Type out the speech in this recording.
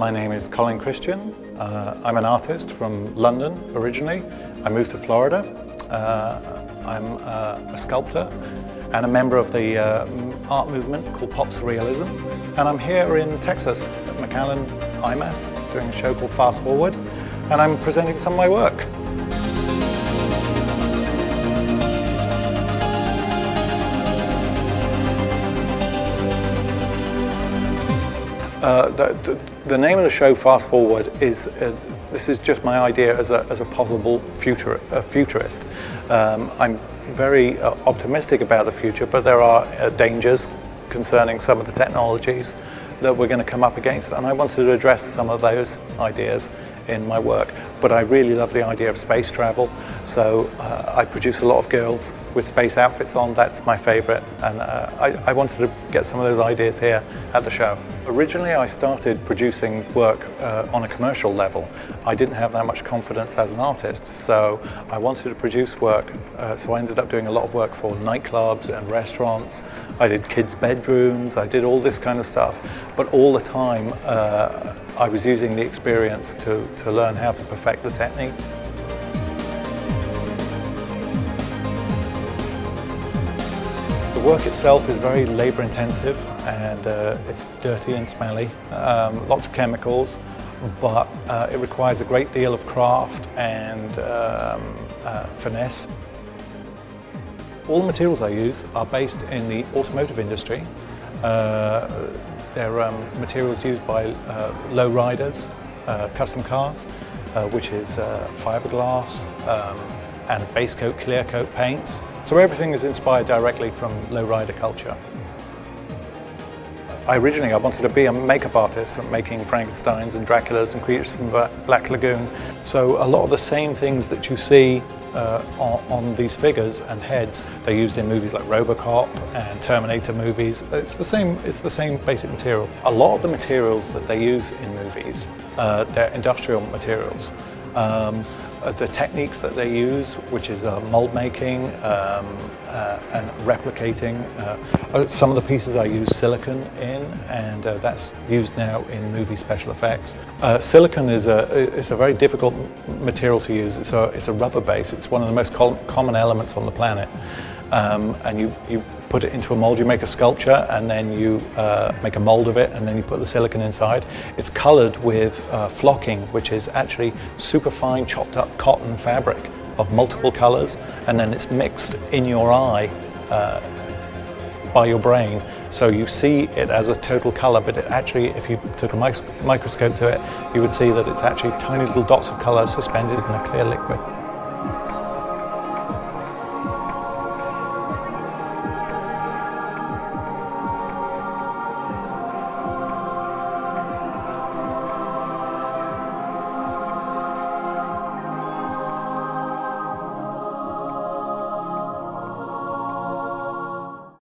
My name is Colin Christian. I'm an artist from London originally. I moved to Florida. I'm a sculptor and a member of the art movement called Pop Surrealism. And I'm here in Texas at McAllen IMAS doing a show called Fast Forward, and I'm presenting some of my work. The name of the show, Fast Forward, is this is just my idea as a possible futurist. I'm very optimistic about the future, but there are dangers concerning some of the technologies that we're going to come up against, and I wanted to address some of those ideas in my work. But I really love the idea of space travel, so I produce a lot of girls with space outfits on. That's my favorite, and I wanted to get some of those ideas here at the show. Originally I started producing work on a commercial level. I didn't have that much confidence as an artist, so I wanted to produce work, so I ended up doing a lot of work for nightclubs and restaurants. I did kids' bedrooms, I did all this kind of stuff, but all the time I was using the experience to learn how to perfect the technique. The work itself is very labour intensive, and it's dirty and smelly, lots of chemicals, but it requires a great deal of craft and finesse. All the materials I use are based in the automotive industry. They're materials used by low-riders, custom cars, which is fiberglass and base coat, clear coat paints. So everything is inspired directly from low-rider culture. Originally I wanted to be a makeup artist, making Frankensteins and Draculas and creatures from Black Lagoon. So a lot of the same things that you see on these figures and heads, they're used in movies like RoboCop and Terminator movies. It's the same basic material. A lot of the materials that they use in movies, they're industrial materials. The techniques that they use, which is mold making and replicating. Some of the pieces I use silicon in, and that's used now in movie special effects. Silicon is a very difficult material to use. It's a rubber base. It's one of the most common elements on the planet. And you put it into a mold, you make a sculpture, and then you make a mold of it, and then you put the silicon inside. It's coloured with flocking, which is actually superfine chopped up cotton fabric of multiple colours, and then it's mixed in your eye by your brain. So you see it as a total colour, but it actually, if you took a microscope to it, you would see that it's actually tiny little dots of colour suspended in a clear liquid.